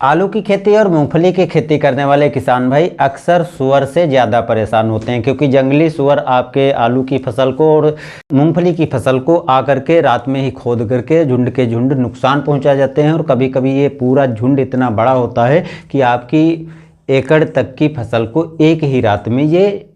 आलू की खेती और मूंगफली की खेती करने वाले किसान भाई अक्सर सूअर से ज़्यादा परेशान होते हैं, क्योंकि जंगली सूअर आपके आलू की फसल को और मूंगफली की फसल को आकर के रात में ही खोद करके झुंड के झुंड नुकसान पहुंचा जाते हैं। और कभी कभी ये पूरा झुंड इतना बड़ा होता है कि आपकी एकड़ तक की फसल को एक ही रात में ये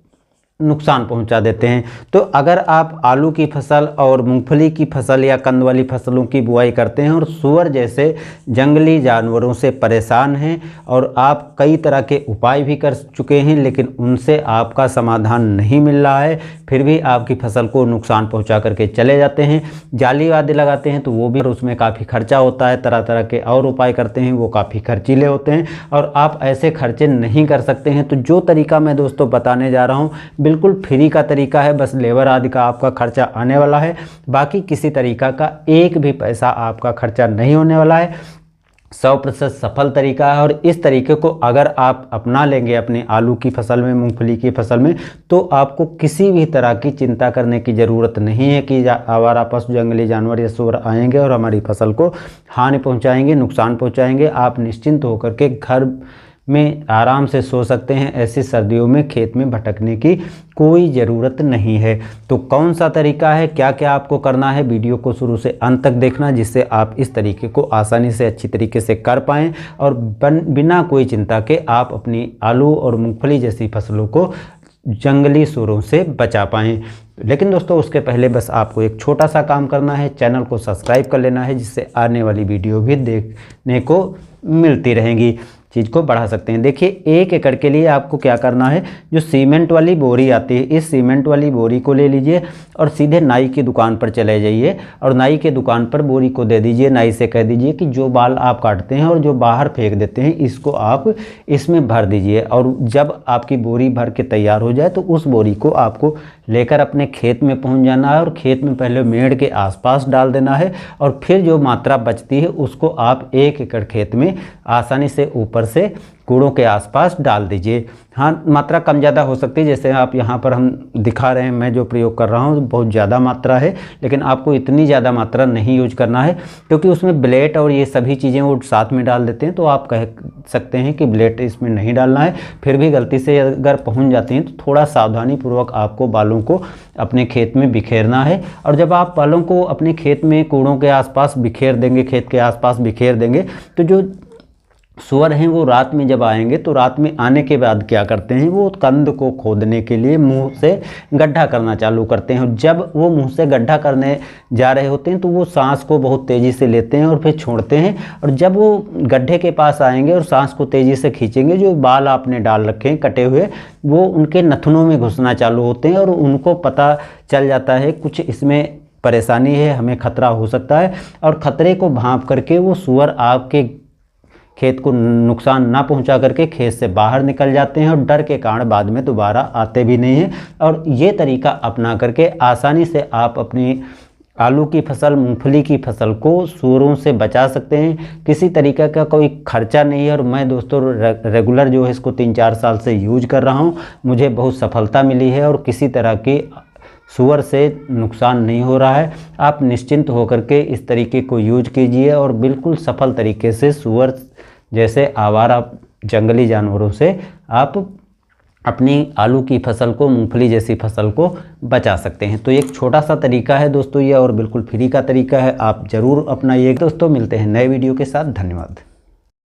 नुकसान पहुंचा देते हैं। तो अगर आप आलू की फसल और मूंगफली की फसल या कंद वाली फसलों की बुआई करते हैं और सूअर जैसे जंगली जानवरों से परेशान हैं और आप कई तरह के उपाय भी कर चुके हैं लेकिन उनसे आपका समाधान नहीं मिल रहा है, फिर भी आपकी फसल को नुकसान पहुंचा करके चले जाते हैं, जाली वादी लगाते हैं तो वो भी उसमें काफ़ी खर्चा होता है, तरह तरह के और उपाय करते हैं वो काफ़ी खर्चीले होते हैं और आप ऐसे खर्चे नहीं कर सकते हैं। तो जो तरीका मैं दोस्तों बताने जा रहा हूँ बिल्कुल फ्री का तरीका है, बस लेबर आदि का आपका खर्चा आने वाला है, बाकी किसी तरीका का एक भी पैसा आपका खर्चा नहीं होने वाला है। 100% सफल तरीका है और इस तरीके को अगर आप अपना लेंगे अपनी आलू की फसल में, मूंगफली की फसल में, तो आपको किसी भी तरह की चिंता करने की ज़रूरत नहीं है कि आवारा पशु जंगली जानवर या सूअर आएंगे और हमारी फसल को हानि पहुंचाएंगे, नुकसान पहुंचाएंगे। आप निश्चिंत होकर के घर में आराम से सो सकते हैं। ऐसी सर्दियों में खेत में भटकने की कोई ज़रूरत नहीं है। तो कौन सा तरीका है, क्या क्या आपको करना है, वीडियो को शुरू से अंत तक देखना जिससे आप इस तरीके को आसानी से अच्छी तरीके से कर पाएँ और बिना कोई चिंता के आप अपनी आलू और मूंगफली जैसी फसलों को जंगली सूअरों से बचा पाएँ। लेकिन दोस्तों उसके पहले बस आपको एक छोटा सा काम करना है, चैनल को सब्सक्राइब कर लेना है जिससे आने वाली वीडियो भी देखने को मिलती रहेंगी, चीज़ को बढ़ा सकते हैं। देखिए 1 एकड़ के लिए आपको क्या करना है, जो सीमेंट वाली बोरी आती है इस सीमेंट वाली बोरी को ले लीजिए और सीधे नाई की दुकान पर चले जाइए और नाई के दुकान पर बोरी को दे दीजिए। नाई से कह दीजिए कि जो बाल आप काटते हैं और जो बाहर फेंक देते हैं इसको आप इसमें भर दीजिए और जब आपकी बोरी भर के तैयार हो जाए तो उस बोरी को आपको लेकर अपने खेत में पहुंच जाना है और खेत में पहले मेड़ के आसपास डाल देना है और फिर जो मात्रा बचती है उसको आप 1 एकड़ खेत में आसानी से ऊपर से कूड़ों के आसपास डाल दीजिए। हाँ, मात्रा कम ज़्यादा हो सकती है, जैसे आप यहाँ पर हम दिखा रहे हैं, मैं जो प्रयोग कर रहा हूँ बहुत ज़्यादा मात्रा है, लेकिन आपको इतनी ज़्यादा मात्रा नहीं यूज करना है क्योंकि उसमें ब्लेट और ये सभी चीज़ें वो साथ में डाल देते हैं। तो आप कह सकते हैं कि ब्लेट इसमें नहीं डालना है, फिर भी गलती से अगर पहुँच जाती हैं तो थोड़ा सावधानीपूर्वक आपको बालों को अपने खेत में बिखेरना है। और जब आप बालों को अपने खेत में कूड़ों के आसपास बिखेर देंगे, खेत के आसपास बिखेर देंगे, तो जो सूअर हैं वो रात में जब आएंगे तो रात में आने के बाद क्या करते हैं, वो कंद को खोदने के लिए मुंह से गड्ढा करना चालू करते हैं और जब वो मुंह से गड्ढा करने जा रहे होते हैं तो वो सांस को बहुत तेज़ी से लेते हैं और फिर छोड़ते हैं और जब वो गड्ढे के पास आएंगे और सांस को तेज़ी से खींचेंगे, जो बाल आपने डाल रखे हैं कटे हुए वो उनके नथनों में घुसना चालू होते हैं और उनको पता चल जाता है कुछ इसमें परेशानी है, हमें खतरा हो सकता है। और ख़तरे को भांप करके वो सूअर आपके खेत को नुकसान ना पहुंचा करके खेत से बाहर निकल जाते हैं और डर के कारण बाद में दोबारा आते भी नहीं हैं। और ये तरीका अपना करके आसानी से आप अपनी आलू की फसल, मूंगफली की फसल को सूअरों से बचा सकते हैं। किसी तरीके का कोई खर्चा नहीं है और मैं दोस्तों रेगुलर जो है इसको 3-4 साल से यूज कर रहा हूँ, मुझे बहुत सफलता मिली है और किसी तरह की सूअर से नुकसान नहीं हो रहा है। आप निश्चिंत होकर के इस तरीके को यूज कीजिए और बिल्कुल सफल तरीके से सूअर जैसे आवारा जंगली जानवरों से आप अपनी आलू की फसल को, मूंगफली जैसी फसल को बचा सकते हैं। तो एक छोटा सा तरीका है दोस्तों ये और बिल्कुल फ्री का तरीका है, आप ज़रूर अपनाइए। दोस्तों मिलते हैं नए वीडियो के साथ, धन्यवाद।